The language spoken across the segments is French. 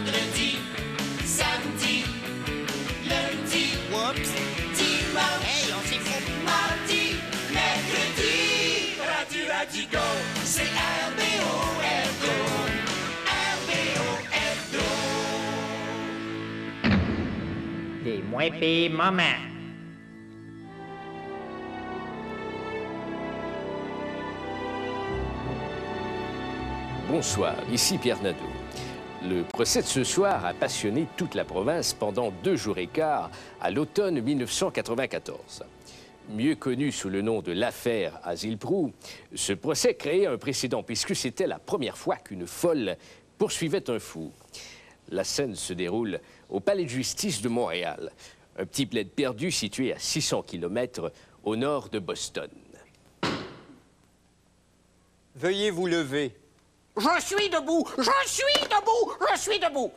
vendredi, samedi, lundi, whoops, dimanche, hey, on s'y fout, mardi, mercredi, Radio Radigo, c'est RBO Hebdo, RBO Hebdo. Des moins pires moments. Bonsoir, ici Pierre Nadeau. Le procès de ce soir a passionné toute la province pendant 2 jours et quart à l'automne 1994. Mieux connu sous le nom de l'affaire Asile-Prou, ce procès créait un précédent puisque c'était la première fois qu'une folle poursuivait un fou. La scène se déroule au Palais de justice de Montréal, un petit bled perdu situé à 600 km au nord de Boston. Veuillez vous lever. Je suis debout! Je suis debout! Je suis debout!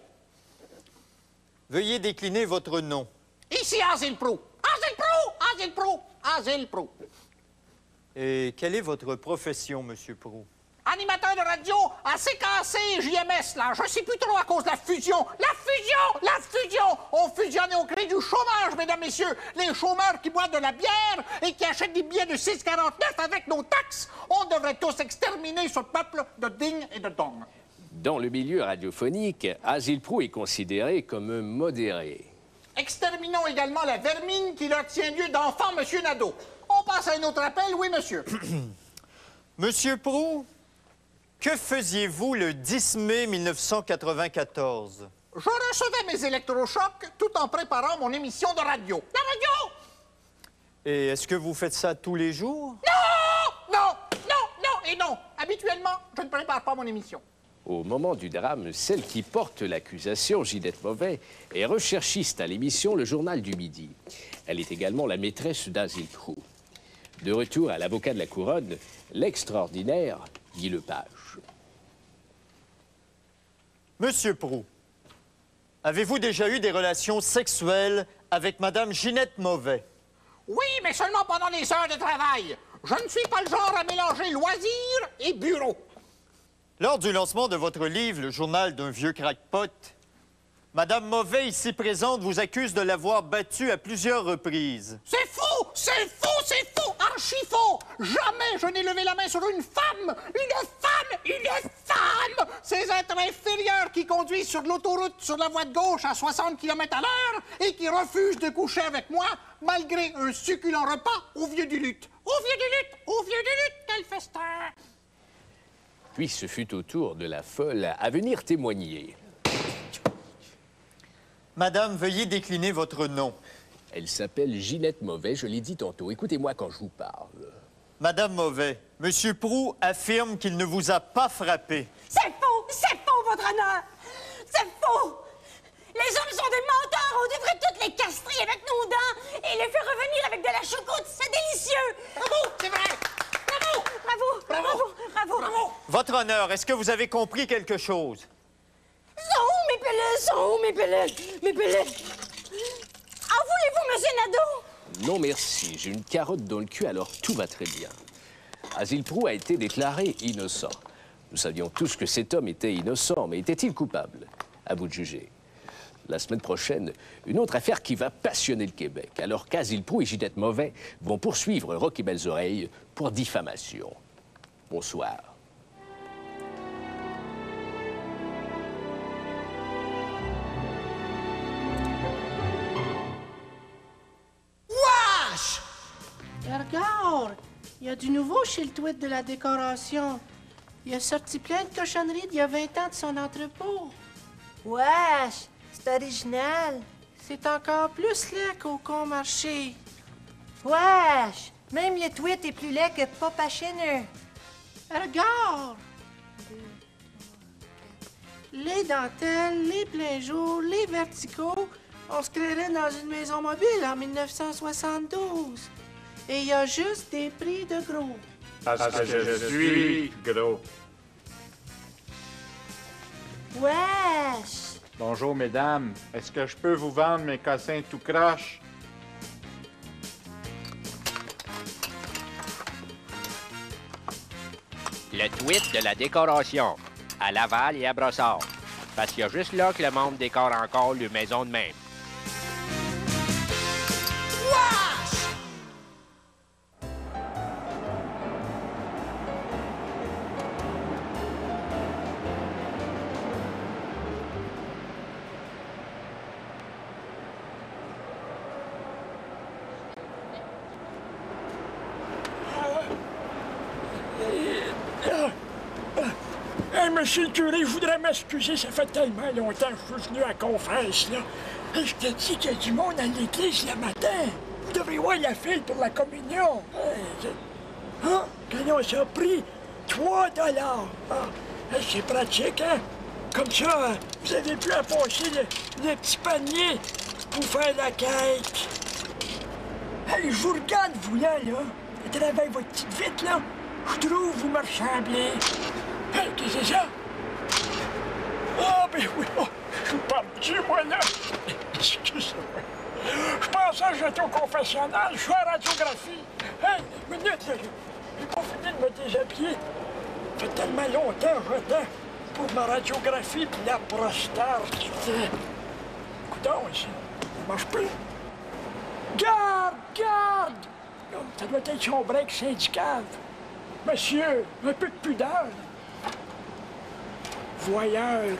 Veuillez décliner votre nom. Ici Asile-Prou! Asile-Prou! Asile-Prou! Asile-Prou! Et quelle est votre profession, Monsieur Prou? Animateur de radio à CKC et JMS, là. Je sais plus trop à cause de la fusion. La fusion! La fusion! On fusionne et on crée du chômage, mesdames, messieurs. Les chômeurs qui boivent de la bière et qui achètent des billets de 6,49 avec nos taxes. On devrait tous exterminer ce peuple de ding et de dong. Dans le milieu radiophonique, Asile-Prou est considéré comme un modéré. Exterminons également la vermine qui leur tient lieu d'enfant, Monsieur Nadeau. On passe à un autre appel, oui, monsieur. Monsieur Prou, que faisiez-vous le 10 mai 1994? Je recevais mes électrochocs tout en préparant mon émission de radio. La radio! Et est-ce que vous faites ça tous les jours? Non! Non! Non! Non! Et non! Habituellement, je ne prépare pas mon émission. Au moment du drame, celle qui porte l'accusation, Ginette Mauvais, est recherchiste à l'émission Le Journal du Midi. Elle est également la maîtresse d'Asile-Prou. De retour à l'avocat de la Couronne, l'extraordinaire Guy Lepage. Monsieur Prou, avez-vous déjà eu des relations sexuelles avec Madame Ginette Mauvais? Oui, mais seulement pendant les heures de travail. Je ne suis pas le genre à mélanger loisirs et bureau. Lors du lancement de votre livre, Le journal d'un vieux crackpot, Madame Mauvais, ici présente, vous accuse de l'avoir battue à plusieurs reprises. C'est faux! C'est faux! C'est faux! Archi faux! Jamais je n'ai levé la main sur une femme! Une femme! Une femme! Ces êtres inférieurs qui conduisent sur l'autoroute sur la voie de gauche à 60 km à l'heure et qui refusent de coucher avec moi malgré un succulent repas au vieux du lutte. Au vieux du lutte! Au vieux du lutte! Quel festin! Puis ce fut au tour de la folle à venir témoigner. Madame, veuillez décliner votre nom. Elle s'appelle Ginette Mauvais, je l'ai dit tantôt. Écoutez-moi quand je vous parle. Madame Mauvais, Monsieur Prou affirme qu'il ne vous a pas frappé. C'est faux, votre honneur! C'est faux! Les hommes sont des menteurs, on devrait toutes les castrer avec nos dents et les faire revenir avec de la choucroute, c'est délicieux! Bravo! C'est vrai! Bravo! Bravo! Bravo! Bravo! Bravo! Votre honneur, est-ce que vous avez compris quelque chose? Sont où mes pilules? Sont où mes pilules? Mes pilules? En voulez-vous, monsieur Nadeau? Non, merci. J'ai une carotte dans le cul, alors tout va très bien. Asile-Prou a été déclaré innocent. Nous savions tous que cet homme était innocent, mais était-il coupable? À vous de juger. La semaine prochaine, une autre affaire qui va passionner le Québec, alors qu'Asile-Prou et Ginette Mauvais vont poursuivre Roch et Belles-Oreilles pour diffamation. Bonsoir. Wesh! Regarde, il y a du nouveau chez le tweet de la décoration. Il a sorti plein de cochonneries d'il y a 20 ans de son entrepôt. Wesh! C'est original. C'est encore plus laid qu'au con marché. Wesh! Même le tweet est plus laid que Papa Chinner. Regarde! Les dentelles, les pleins jours, les verticaux, on se créerait dans une maison mobile en 1972. Et il y a juste des prix de gros. Parce que je suis gros. Wesh! Bonjour, mesdames. Est-ce que je peux vous vendre mes cossins tout croche? Le tweet de la décoration, à Laval et à Brossard. Parce qu'il y a juste là que le monde décore encore les maisons de même. Hey, monsieur le curé, je voudrais m'excuser, ça fait tellement longtemps que je suis venu à la confesse, là. Je te dis qu'il y a du monde à l'église le matin. Vous devriez voir la file pour la communion. Hein? Quand on s'est pris 3 $. C'est pratique, hein? Comme ça, vous avez pu apporter le petit panier pour faire la quête. Hey, je vous regarde, vous, là. À travers votre petite vitre, là. Je trouve vous me ressemblez. Hey, qu'est-ce que c'est ça? Ah, ben oui, oh, je suis perdu, moi, là. Excusez-moi. Je pensais que j'étais au confessionnal, je suis à radiographie. Hey, minute, là, j'ai pas fini de me déshabiller. Ça fait tellement longtemps, j'attends pour ma radiographie puis la prostate. Écoutons, ici, ça marche plus. Garde, garde! Ça doit être son break syndical. Monsieur, un peu de pudeur. Voyeur.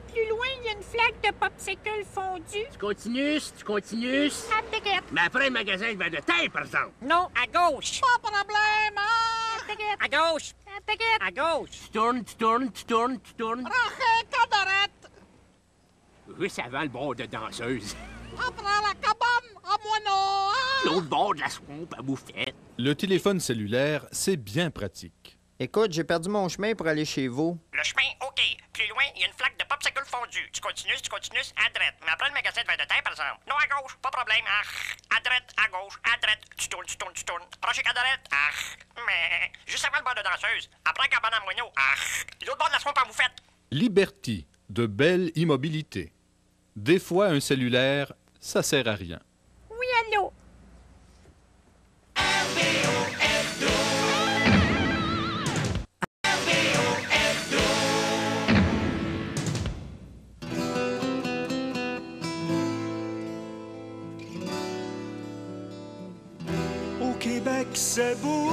Plus loin, il y a une flaque de popsicle fondu. Tu continues. À Piquette. Mais après le magasin de verre de terre, par exemple. Non, à gauche. Pas de problème, hein? À Piquette. À gauche. À Piquette. À gauche. Tu tournes. Raché, cadorette. Oui, c'est avant le bord de danseuse. Après la cabane, à moineau, hein? L'autre bord de la swamp à Bouffette. Le téléphone cellulaire, c'est bien pratique. Écoute, j'ai perdu mon chemin pour aller chez vous. Le chemin, OK. Plus loin, il y a une flaque de popsicle fondu. Tu continues, à droite. Mais après le magasin de verre de terre, par exemple. Non, à gauche, pas de problème. À droite, à gauche, à droite. Tu tournes. Proche à droite. Mais juste avant le bord de danseuse. Après la cabane à moineau. L'autre bord de la swamp à Bouffette. Liberty, de belle immobilité. Des fois, un cellulaire, ça sert à rien. Oui, allô? Au Québec, c'est beau.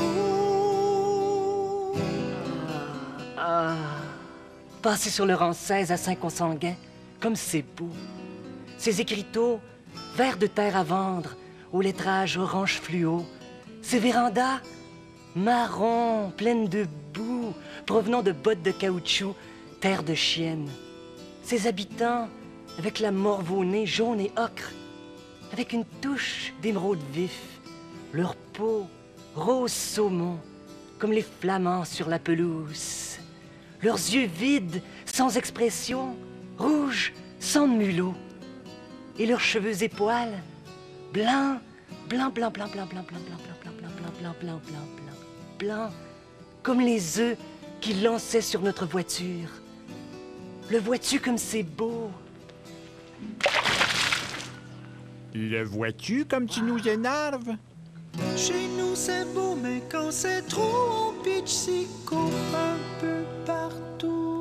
Passer sur le rang 16 à Saint-Consanguin, comme c'est beau. Ces écriteaux, vers de terre à vendre, au lettrage orange fluo. Ces vérandas, marron, pleines de boue, provenant de bottes de caoutchouc, terre de chienne. Ces habitants, avec la morve au nez jaune et ocre, avec une touche d'émeraude vif, leur peau rose saumon, comme les flamants sur la pelouse. Leurs yeux vides, sans expression, rouges, sans mulot. Et leurs cheveux et poils, blancs, blancs, comme les œufs qu'ils lançaient sur notre voiture. Le vois-tu comme c'est beau? Le vois-tu comme tu nous énerves? Chez nous, c'est beau, mais quand c'est trop, on pitch s'y court un peu partout.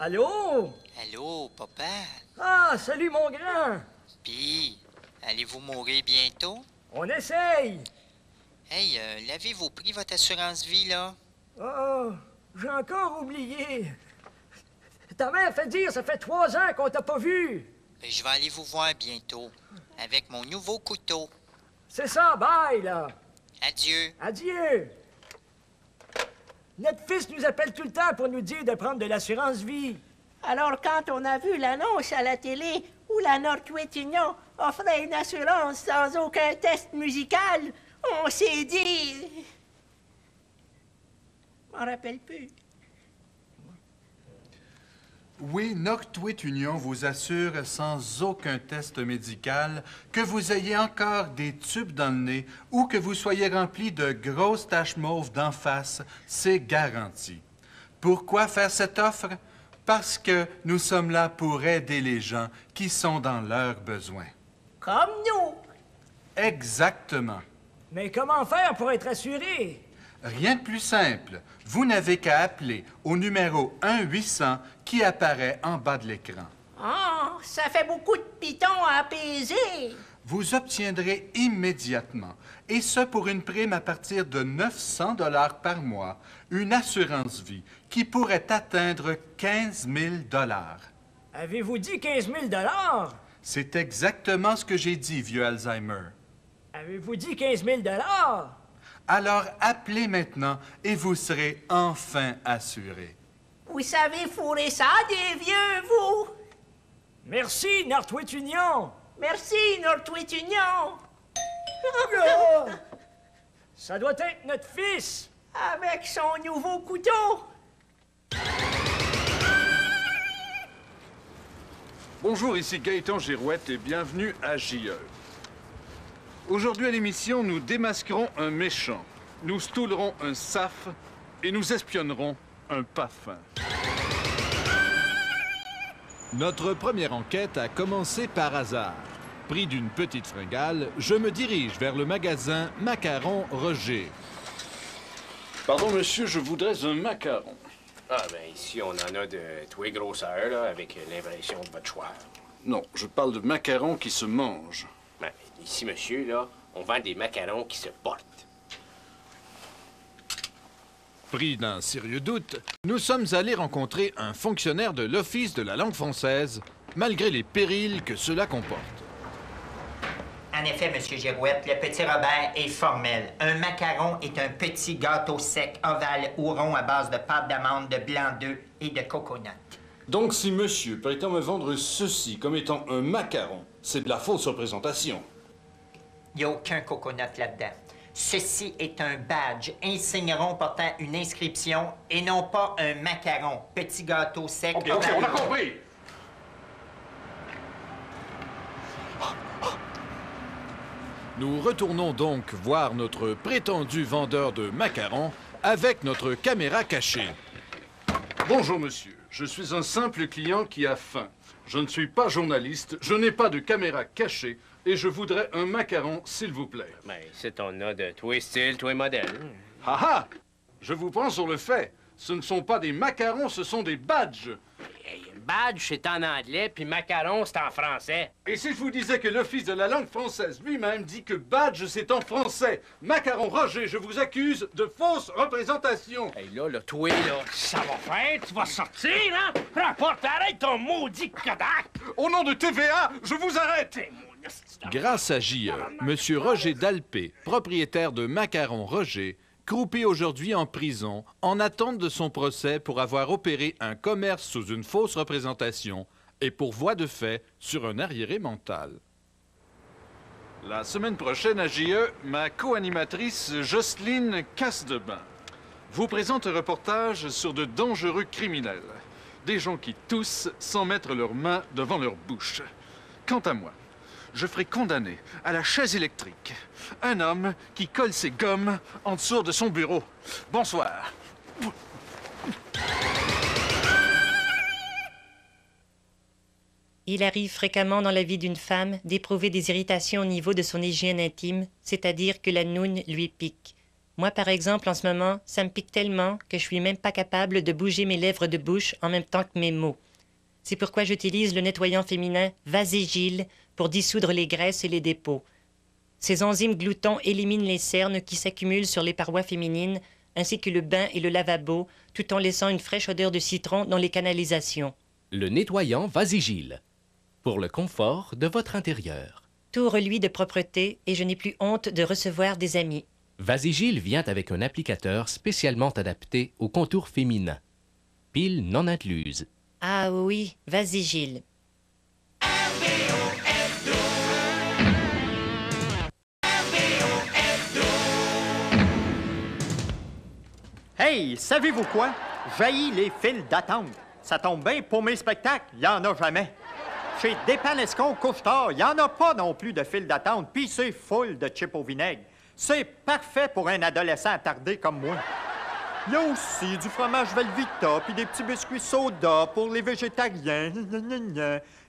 Allô? Allô, papa? Ah, salut mon grand! Pis, allez-vous mourir bientôt? On essaye! Hey, l'avez-vous pris votre assurance vie, là? Oh, j'ai encore oublié. Ta mère fait dire, ça fait 3 ans qu'on t'a pas vu. Ben, je vais aller vous voir bientôt, avec mon nouveau couteau. C'est ça, bye, là. Adieu. Adieu. Notre fils nous appelle tout le temps pour nous dire de prendre de l'assurance vie. Alors, quand on a vu l'annonce à la télé où la Northwest Union offrait une assurance sans aucun test musical, on s'est dit... Je m'en rappelle plus. Oui, Northwest Union vous assure sans aucun test médical que vous ayez encore des tubes dans le nez ou que vous soyez rempli de grosses taches mauves d'en face, c'est garanti. Pourquoi faire cette offre? Parce que nous sommes là pour aider les gens qui sont dans leurs besoins. Comme nous. Exactement. Mais comment faire pour être assuré? Rien de plus simple. Vous n'avez qu'à appeler au numéro 1-800 qui apparaît en bas de l'écran. Ah, ça fait beaucoup de pitons à apaiser. Vous obtiendrez immédiatement, et ce pour une prime à partir de 900 $ par mois, une assurance vie qui pourrait atteindre 15 000 $. Avez-vous dit 15 000 $? C'est exactement ce que j'ai dit, vieux Alzheimer. Avez-vous dit 15 000 $? Alors appelez maintenant et vous serez enfin assuré. Vous savez fourrer ça, des vieux, vous? Merci, Northwest Union. Merci, Northwest Union. Oh! Ça doit être notre fils. Avec son nouveau couteau. Bonjour, ici Gaëtan Girouette et bienvenue à JE. Aujourd'hui à l'émission, nous démasquerons un méchant, nous stoulerons un saf et nous espionnerons un pas fin. Notre première enquête a commencé par hasard. Pris d'une petite fringale, je me dirige vers le magasin Macaron Roger. Pardon, monsieur, je voudrais un macaron. Ah, ben ici, on en a de tous les grosseurs, là, avec l'impression de votre choix. Non, je parle de macarons qui se mangent. Ben, ici, monsieur, là, on vend des macarons qui se portent. Pris d'un sérieux doute, nous sommes allés rencontrer un fonctionnaire de l'Office de la langue française, malgré les périls que cela comporte. En effet, Monsieur Girouette, le petit Robert est formel. Un macaron est un petit gâteau sec, ovale ou rond à base de pâte d'amande, de blanc d'œuf et de coconut. Donc si monsieur prétend me vendre ceci comme étant un macaron, c'est de la fausse représentation. Il n'y a aucun coconut là-dedans. Ceci est un badge, insigne rond portant une inscription et non pas un macaron. Petit gâteau sec. OK, on a compris! Nous retournons donc voir notre prétendu vendeur de macarons avec notre caméra cachée. Bonjour, monsieur. Je suis un simple client qui a faim. Je ne suis pas journaliste, je n'ai pas de caméra cachée et je voudrais un macaron, s'il vous plaît. Ben, c'est on a de tous les styles, tous les modèles. Ah ah! Je vous prends sur le fait. Ce ne sont pas des macarons, ce sont des badges. Badge, c'est en anglais, puis macaron, c'est en français. Et si je vous disais que l'Office de la langue française lui-même dit que badge, c'est en français? Macaron Roger, je vous accuse de fausse représentation. Hey, là, toi, là, ça va faire, tu vas sortir, hein? Rapporte, arrête ton maudit Kodak! Au nom de TVA, je vous arrête! Grâce à JE, M. Roger Dalpé, propriétaire de Macaron Roger, croupit aujourd'hui en prison en attente de son procès pour avoir opéré un commerce sous une fausse représentation et pour voie de fait sur un arriéré mental. La semaine prochaine à JE, ma co-animatrice Jocelyne Cassedebain vous présente un reportage sur de dangereux criminels. Des gens qui toussent sans mettre leurs mains devant leur bouche. Quant à moi, je ferai condamner à la chaise électrique un homme qui colle ses gommes en dessous de son bureau. Bonsoir. Il arrive fréquemment dans la vie d'une femme d'éprouver des irritations au niveau de son hygiène intime, c'est-à-dire que la noune lui pique. Moi, par exemple, en ce moment, ça me pique tellement que je suis même pas capable de bouger mes lèvres de bouche en même temps que mes mots. C'est pourquoi j'utilise le nettoyant féminin Vaségile pour dissoudre les graisses et les dépôts. Ces enzymes gloutons éliminent les cernes qui s'accumulent sur les parois féminines, ainsi que le bain et le lavabo, tout en laissant une fraîche odeur de citron dans les canalisations. Le nettoyant Vaségile, pour le confort de votre intérieur. Tout reluit de propreté et je n'ai plus honte de recevoir des amis. Vaségile vient avec un applicateur spécialement adapté au contour féminin. Pile non incluse. Ah oui, vas-y Gilles. Hey, savez-vous quoi? J'haïs les files d'attente. Ça tombe bien, pour mes spectacles, il n'y en a jamais. Chez Dépanescon Couche-Tard, il n'y en a pas non plus de files d'attente, puis c'est full de chips au vinaigre. C'est parfait pour un adolescent attardé comme moi. Il y a aussi du fromage Velveeta, puis des petits biscuits soda pour les végétariens,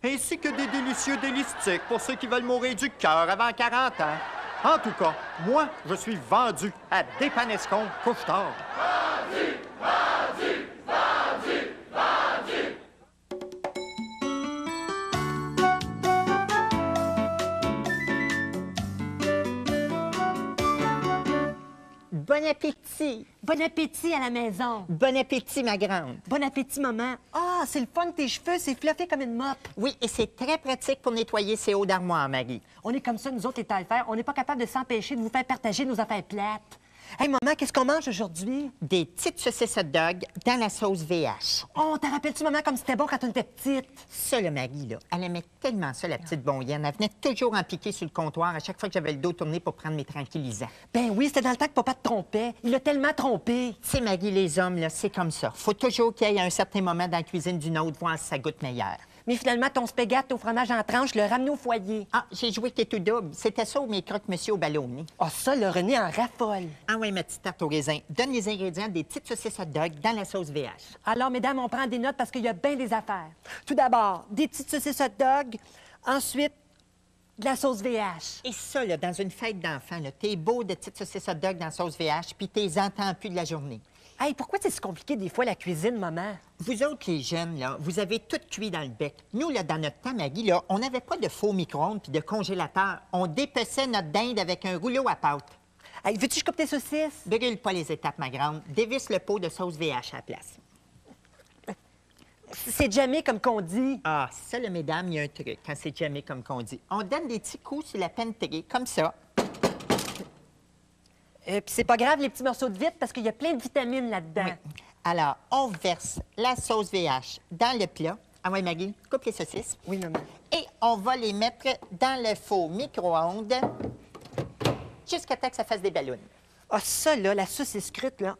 ainsi que des délicieux délistiques pour ceux qui veulent mourir du cœur avant 40 ans. En tout cas, moi, je suis vendu à Dépanescon Couche-Tard. Vendu, vendu, vendu, vendu. Bon appétit! Bon appétit à la maison! Bon appétit, ma grande! Bon appétit, maman! Ah, c'est le fun de tes cheveux, c'est fluffé comme une mop! Oui, et c'est très pratique pour nettoyer ses hauts d'armoire, Marie. On est comme ça, nous autres, les tailleferres. On n'est pas capable de s'empêcher de vous faire partager nos affaires plates. Hey, maman, qu'est-ce qu'on mange aujourd'hui? Des petites saucisses hot dog dans la sauce VH. Oh, t'en rappelles-tu, maman, comme c'était bon quand on était petite? Ça, le Marie, là, elle aimait tellement ça, la petite bonnienne. Elle venait toujours en piquer sur le comptoir à chaque fois que j'avais le dos tourné pour prendre mes tranquillisants. Ben oui, c'était dans le temps que papa te trompait. Il l'a tellement trompé. Tu sais, Marie, les hommes, là, c'est comme ça. Faut toujours qu'il y ait un certain moment dans la cuisine d'une autre, voir si ça goûte meilleur. Mais finalement, ton spaghetti au fromage en tranche, le ramené au foyer. Ah, j'ai joué que tout double. C'était ça ou mes croque-monsieur au ballonné. Ah, ça, le René en raffole. Ah oui, ma petite tarte au raisin. Donne les ingrédients des petites saucisses hot dog dans la sauce VH. Alors, mesdames, on prend des notes parce qu'il y a bien des affaires. Tout d'abord, des petites saucisses hot dog. Ensuite, de la sauce VH. Et ça, là, dans une fête d'enfants, t'es beau de petites saucisses hot dog dans la sauce VH, puis t'es entends plus de la journée. Hey, pourquoi c'est si compliqué des fois la cuisine, maman? Vous autres, les jeunes, là, vous avez tout cuit dans le bec. Nous, là, dans notre temps, Maggie, là, on n'avait pas de faux micro-ondes puis de congélateur. On dépeçait notre dinde avec un rouleau à pâte. Hey, veux-tu que je coupe tes saucisses? Brûle pas les étapes, ma grande. Dévisse le pot de sauce VH à la place. C'est jamais comme qu'on dit. Ah, ça, là, mesdames, il y a un truc quand c'est jamais comme qu'on dit. On donne des petits coups sur la penterie, comme ça. Puis c'est pas grave, les petits morceaux de vitre, parce qu'il y a plein de vitamines là-dedans. Oui. Alors, on verse la sauce VH dans le plat. Ah oui, Maggie, coupe les saucisses. Oui, maman. Et on va les mettre dans le four micro-ondes jusqu'à temps que ça fasse des ballons. Ah, ça, là, la saucisse crute, là,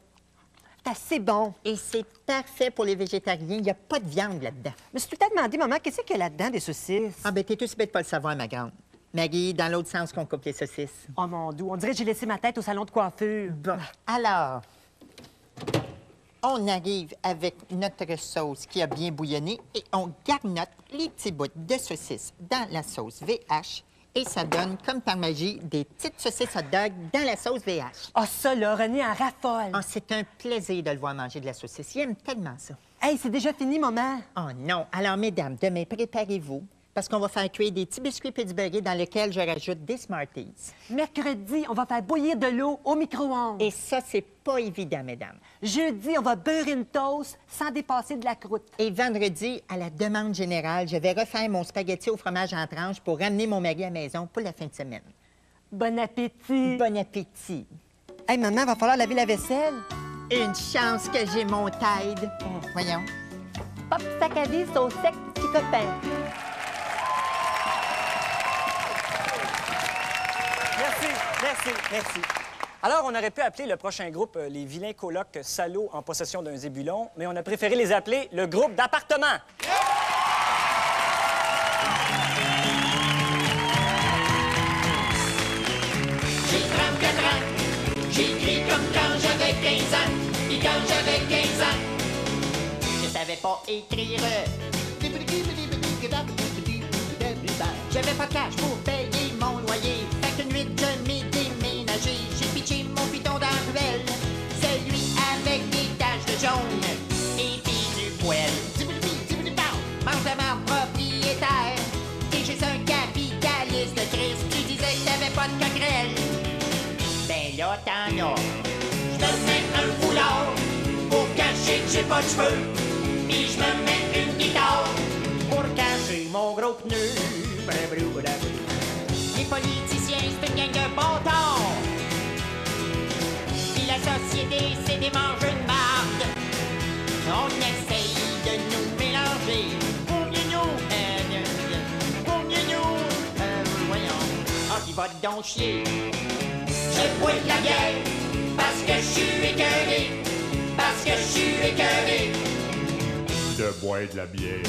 c'est assez bon. Et c'est parfait pour les végétariens. Il n'y a pas de viande là-dedans. Mais c'est tout à demander, maman, qu'est-ce qu'il y a là-dedans, des saucisses? Ah, ben t'es aussi bête de pas le savoir, ma grande. Maggie, dans l'autre sens qu'on coupe les saucisses. Oh, mon Dieu, on dirait que j'ai laissé ma tête au salon de coiffure. Bon, alors, on arrive avec notre sauce qui a bien bouillonné et on garnotte les petits bouts de saucisses dans la sauce VH et ça donne, comme par magie, des petites saucisses hot dog dans la sauce VH. Ah, ça, là, René en raffole. Ah, c'est un plaisir de le voir manger de la saucisse. Il aime tellement ça. Hey, c'est déjà fini, maman. Oh non. Alors, mesdames, demain, préparez-vous. Parce qu'on va faire cuire des petits biscuits Pittsburgh dans lesquels je rajoute des Smarties. Mercredi, on va faire bouillir de l'eau au micro-ondes. Et ça, c'est pas évident, mesdames. Jeudi, on va beurrer une toast sans dépasser de la croûte. Et vendredi, à la demande générale, je vais refaire mon spaghetti au fromage en tranche pour ramener mon mari à la maison pour la fin de semaine. Bon appétit. Bon appétit. Hey, maman, va falloir laver la vaisselle. Une chance que j'ai mon Tide. Voyons. Hop, sac à vis, sauce sec, petit copain. Merci. Alors, on aurait pu appeler le prochain groupe les vilains colocs salauds en possession d'un zébulon, mais on a préféré les appeler le groupe d'appartement. J'ai 34 ans, j'écris comme quand j'avais 15 ans, et quand j'avais 15 ans, je savais pas écrire. J'avais pas de cash pour payer mon loyer. Fait qu'une nuit, je m'ai déménagé. J'ai pitché mon bidon dans la ruelle. là, t'en as. Je me mets un foulard pour cacher que j'ai pas de cheveux. Puis je me mets une guitare pour cacher mon gros pneu. Les politiciens, c'est une gang de bâtards. Puis la société, c'est des mangeurs de marde. On essaye de nous mélanger. Pour mieux nous, voyons. Ah, qui va donc chier. Je bois de la bière parce que je suis écœuré. Parce que je suis écœuré. Je bois de la bière.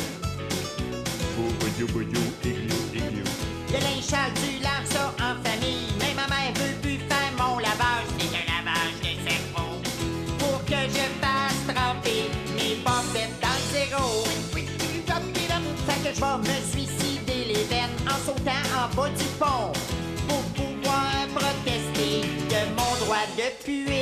Le linge du lave ça en famille. Mais ma mère veut plus faire mon lavage. C'est un lavage de cerveau. Pour que je fasse tremper mes bobettes dans le zéro. Fait que je vais me suicider les veines en sautant en bas du pont. Pour pouvoir protester de mon droit de puer.